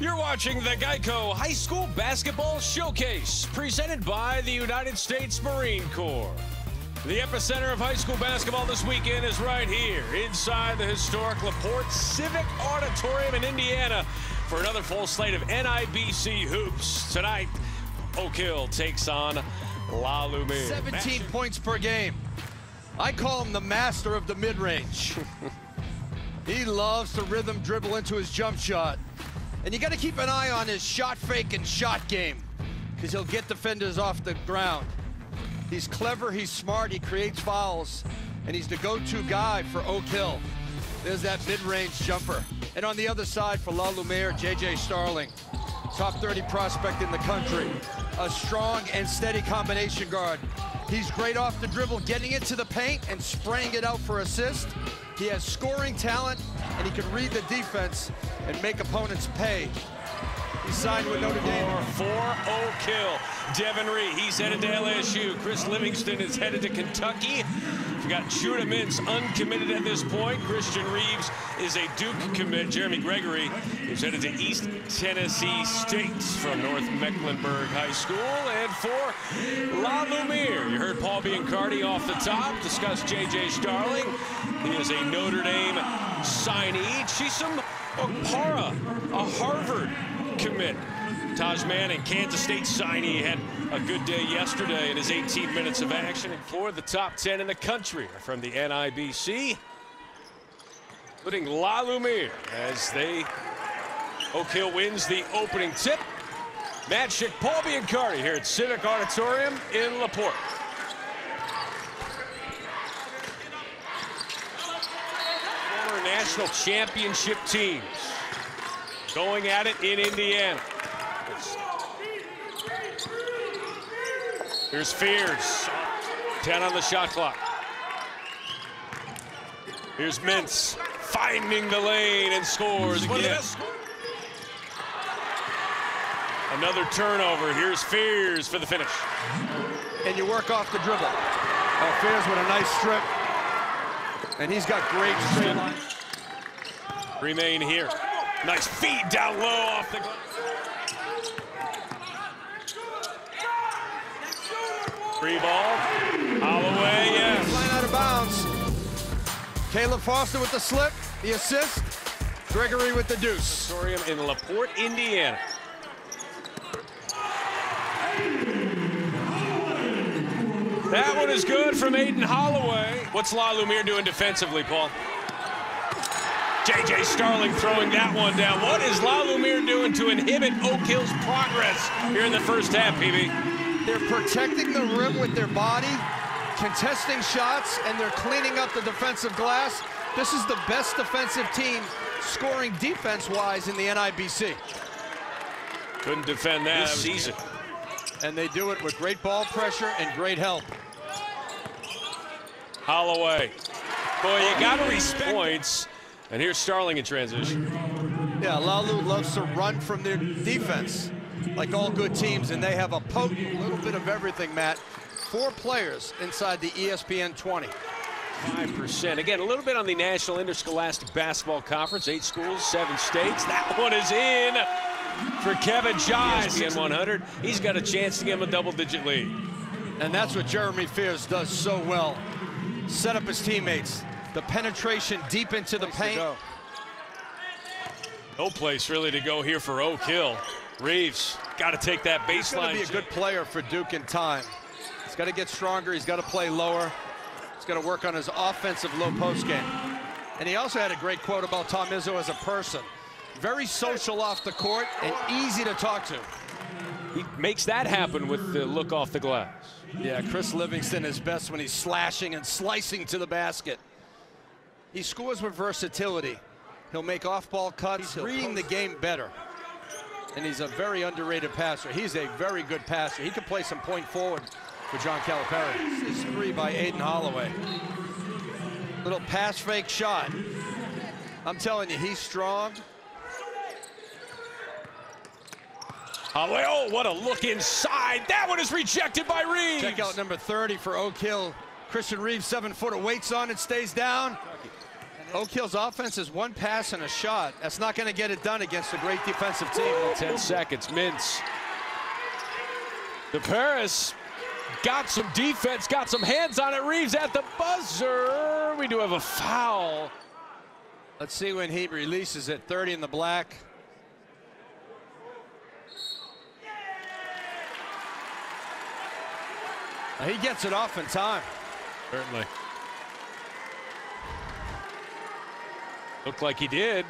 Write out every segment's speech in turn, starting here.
You're watching the Geico High School Basketball Showcase, presented by the United States Marine Corps. The epicenter of high school basketball this weekend is right here, inside the historic LaPorte Civic Auditorium in Indiana, for another full slate of NIBC hoops. Tonight, Oak Hill takes on La Lumiere. 17 points per game. I call him the master of the mid-range. He loves to rhythm dribble into his jump shot. And you got to keep an eye on his shot fake and shot game, because he'll get defenders off the ground. He's clever, he's smart, he creates fouls, and he's the go-to guy for Oak Hill. There's that mid-range jumper. And on the other side for La Lumiere, J.J. Starling, top 30 prospect in the country. A strong and steady combination guard. He's great off the dribble, getting it to the paint and spraying it out for assist. He has scoring talent, and he can read the defense and make opponents pay. He signed with Notre Dame. For Oak Hill, Devin Reed, he's headed to LSU. Chris Livingston is headed to Kentucky. We've got Judah Mintz uncommitted at this point. Christian Reeves is a Duke commit. Jeremy Gregory is headed to East Tennessee State from North Mecklenburg High School. And for La Lumiere, you heard Paul Biancardi off the top discuss J.J. Starling. He is a Notre Dame signee. Chisholm Okpara, a Harvard commit. Taj Manning, Kansas State signee, had a good day yesterday in his 18 minutes of action. For the top 10 in the country from the NIBC, including La Lumiere, as Oak Hill wins the opening tip. Matt Schick, Paul Biancardi here at Civic Auditorium in LaPorte. Former national championship teams going at it in Indiana. Here's Fears, 10 on the shot clock. Here's Mintz, finding the lane and scores again. Another turnover. Here's Fears for the finish. And you work off the dribble. Fears with a nice strip. And he's got great straight line. Remain here. Nice feed down low off the glass. Free ball. Holloway, yes. Flying out of bounds. Caleb Foster with the slip, the assist. Gregory with the deuce. Auditorium in LaPorte, Indiana. That one is good from Aiden Holloway. What's La Lumiere doing defensively, Paul? J.J. Starling throwing that one down. What is La Lumiere doing to inhibit Oak Hill's progress here in the first half, PB? They're protecting the rim with their body, contesting shots, and they're cleaning up the defensive glass. This is the best defensive team scoring defense-wise in the NIBC. Couldn't defend that this season. And they do it with great ball pressure and great help. Holloway. Boy, you got to respect points. And here's Starling in transition. Yeah, Lalu loves to run from their defense, like all good teams, and they have a potent little bit of everything, Matt. 4 players inside the ESPN 20. 5%. Again, a little bit on the National Interscholastic Basketball Conference. 8 schools, 7 states. That one is in for Kevin Giles. ESPN 100. He's got a chance to give him a double-digit lead. And that's what Jeremy Fears does so well. Set up his teammates. The penetration deep into the paint. No place really to go here for Oak Hill. Reeves got to take that baseline. He's going to be a good player for Duke in time. He's got to get stronger. He's got to play lower. He's got to work on his offensive low post game. And he also had a great quote about Tom Izzo as a person. Very social off the court and easy to talk to. He makes that happen with the look off the glass. Yeah, Chris Livingston is best when he's slashing and slicing to the basket. He scores with versatility. He'll make off-ball cuts. He's reading the game better. And he's a very underrated passer. He's a very good passer. He can play some point forward for John Calipari. This is 3 by Aiden Holloway. Little pass fake shot. I'm telling you, he's strong. Holloway, oh, what a look inside. That one is rejected by Reeves. Check out number 30 for Oak Hill. Christian Reeves, 7-footer, waits on it, stays down. Oak Hill's offense is one pass and a shot. That's not going to get it done against a great defensive team. 10 seconds. Mintz. DeParis got some defense, got some hands on it. Reeves at the buzzer. We do have a foul. Let's see when he releases it. 30 in the black. He gets it off in time. Certainly. Looked like he did.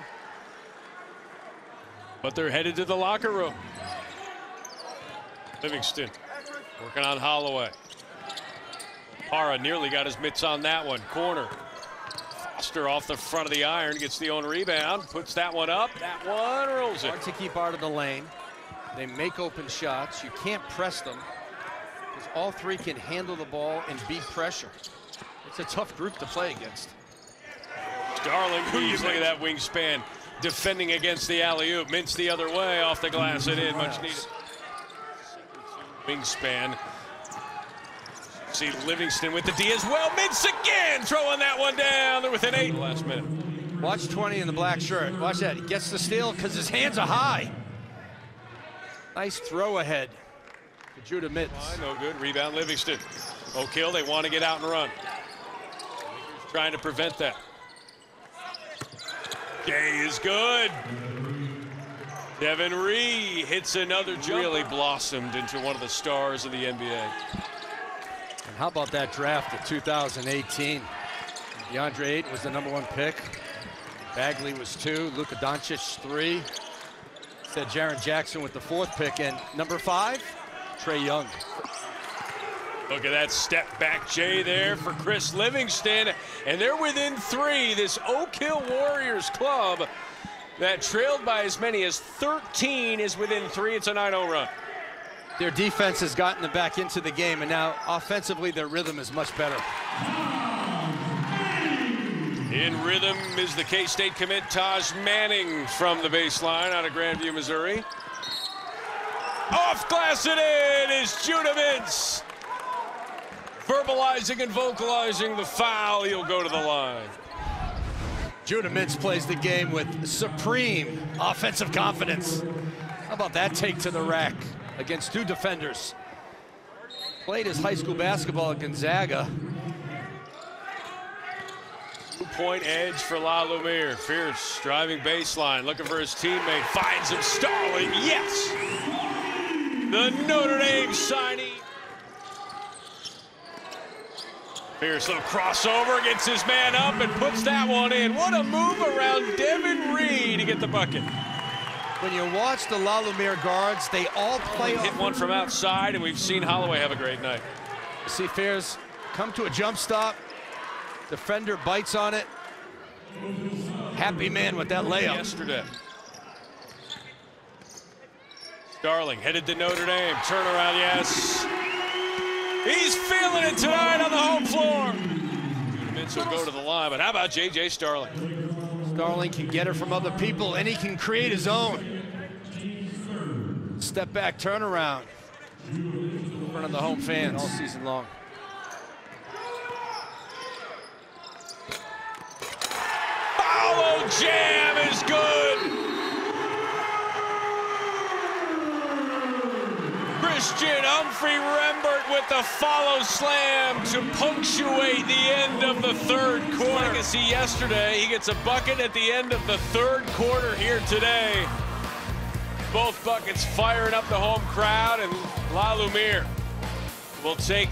But they're headed to the locker room. Livingston working on Holloway. Parra nearly got his mitts on that one. Corner. Foster off the front of the iron, gets the own rebound, puts that one up. That one rolls it. Hard to keep out of the lane. They make open shots. You can't press them, because all three can handle the ball and beat pressure. It's a tough group to play against. Starling, Reeves, look at that wingspan, defending against the alley-oop. Mintz the other way, off the glass and in, much needed. Wingspan. See Livingston with the D as well. Mintz again, throwing that one down. They're within 8 last minute. Watch 20 in the black shirt. Watch that. He gets the steal because his hands are high. Nice throw ahead for Judah Mintz. No good. Rebound Livingston. Oak Hill, they want to get out and run. Trying to prevent that. Gay is good. Devin Ree hits another jump. Really blossomed into one of the stars of the NBA. And how about that draft of 2018? DeAndre Ayton was the #1 pick. Bagley was 2. Luka Doncic 3. Said Jaren Jackson with the 4th pick. And number 5, Trae Young. Look at that step back Jay there for Chris Livingston. And they're within 3. This Oak Hill Warriors club that trailed by as many as 13 is within 3. It's a 9-0 run. Their defense has gotten them back into the game, and now offensively their rhythm is much better. In rhythm is the K-State commit Taj Manning from the baseline out of Grandview, Missouri. Off glass and in is Judah Mintz. Verbalizing and vocalizing the foul. He'll go to the line. Judah Mintz plays the game with supreme offensive confidence. How about that take to the rack against 2 defenders? Played his high school basketball at Gonzaga. 2-point edge for La Lumiere. Fierce driving baseline, looking for his teammate. Finds him, Starling, yes! The Notre Dame signee. Fierce little crossover, gets his man up and puts that one in. What a move around Devin Ree to get the bucket. When you watch the La Lumiere guards, they all play. Hit one from outside, and we've seen Holloway have a great night. See Fierce come to a jump stop. Defender bites on it. Happy man with that layup. Yesterday. Starling headed to Notre Dame. Turnaround, yes. He's feeling it tonight on the home floor. Mintz will go to the line, but how about J.J. Starling? Starling can get it from other people, and he can create his own. Step back turnaround. In front of the home fans all season long. Follow jam is good. Christian Humphrey-Rembert with the follow slam to punctuate the end of the 3rd quarter. Legacy yesterday, he gets a bucket at the end of the 3rd quarter here today. Both buckets firing up the home crowd, and La Lumiere will take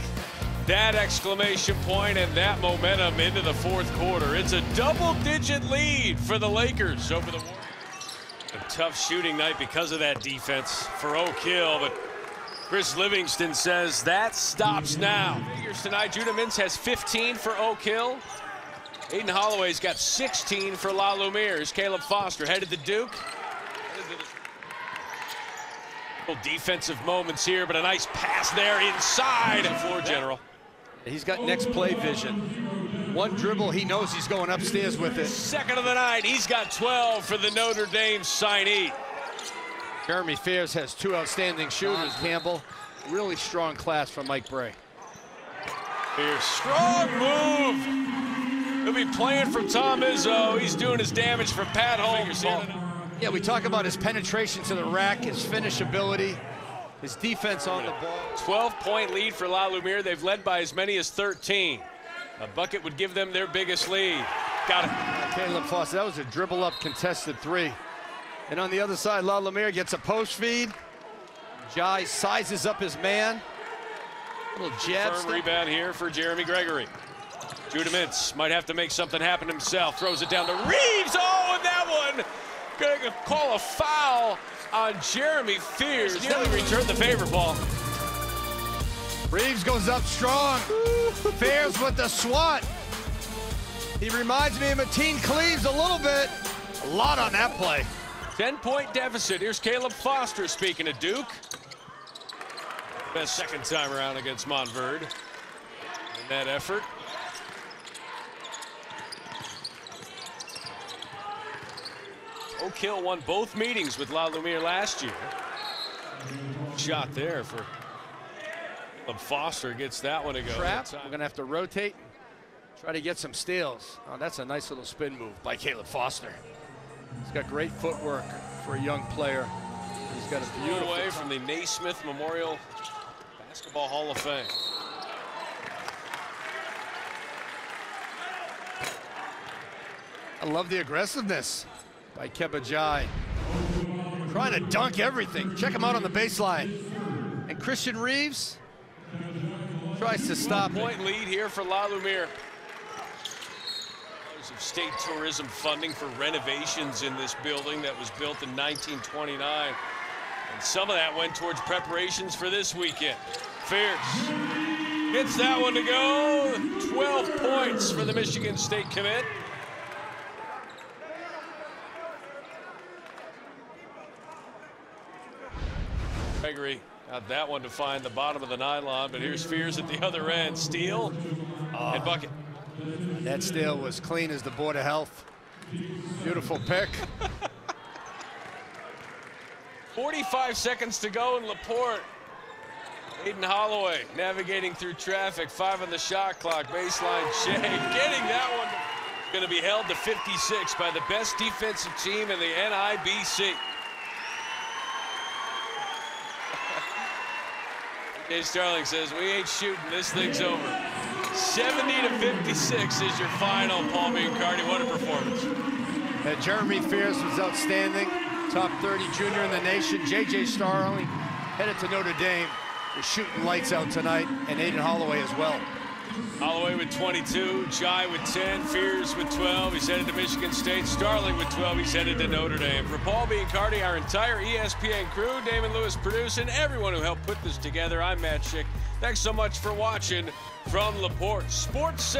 that exclamation point and that momentum into the 4th quarter. It's a double-digit lead for the Lakers over the Warriors. A tough shooting night because of that defense for Oak Hill, but Chris Livingston says that stops now. Figures tonight, Judah Mintz has 15 for Oak Hill. Aiden Holloway's got 16 for La Lumiere. Here's Caleb Foster headed to Duke. Defensive moments here, but a nice pass there inside. Floor general. He's got next play vision. One dribble, he knows he's going upstairs with it. 2nd of the night, he's got 12 for the Notre Dame signee. Jeremy Fierce has 2 outstanding shooters. Campbell, really strong class from Mike Bray. Fierce, strong move. He'll be playing from Tom Izzo. He's doing his damage for Pat Holmes. Yeah, we talk about his penetration to the rack, his finish ability, his defense on the ball. 12-point lead for La Lumiere. They've led by as many as 13. A bucket would give them their biggest lead. Got it. Caleb Foster, that was a dribble-up contested three. And on the other side, La Lumiere gets a post feed. Jai sizes up his man. Little jab Firm rebound here for Jeremy Gregory. Judah Mintz might have to make something happen himself. Throws it down to Reeves. Oh, and that one gonna call a foul on Jeremy Fears. Nearly returned the favor ball. Reeves goes up strong. Fears with the swat. He reminds me of Mateen Cleaves a little bit. A lot on that play. 10-point deficit. Here's Caleb Foster speaking to Duke. Best second time around against Montverde in that effort. Oak Hill won both meetings with La Lumiere last year. Shot there for Caleb Foster, gets that one to go. Trap. We're gonna have to rotate, try to get some steals. Oh, that's a nice little spin move by Caleb Foster. He's got great footwork for a young player. He's got a beautiful away from the Naismith Memorial Basketball Hall of Fame. I love the aggressiveness by Keba Jai. Trying to dunk everything. Check him out on the baseline. And Christian Reeves tries to stop it. Point lead here for La Lumiere. Of state tourism funding for renovations in this building that was built in 1929. And some of that went towards preparations for this weekend. Fierce gets that one to go. 12 points for the Michigan State commit. Gregory got that one to find the bottom of the nylon, but here's Fears at the other end. Steal and bucket. That steal was clean as the Board of Health. Beautiful pick. 45 seconds to go in LaPorte. Aiden Holloway navigating through traffic. 5 on the shot clock. Baseline Shea getting that one. Going to be held to 56 by the best defensive team in the NIBC. Jay Starling says, we ain't shooting. This thing's over. 70-56 is your final, Paul Biancardi. What a performance. Jeremy Fears was outstanding. Top 30 junior in the nation. J.J. Starling headed to Notre Dame. Was shooting lights out tonight, and Aiden Holloway as well. Holloway with 22, Jai with 10, Fears with 12. He's headed to Michigan State. Starling with 12. He's headed to Notre Dame. For Paul Biancardi, our entire ESPN crew, Damon Lewis producing, everyone who helped put this together, I'm Matt Schick. Thanks so much for watching from LaPorte Sports Center.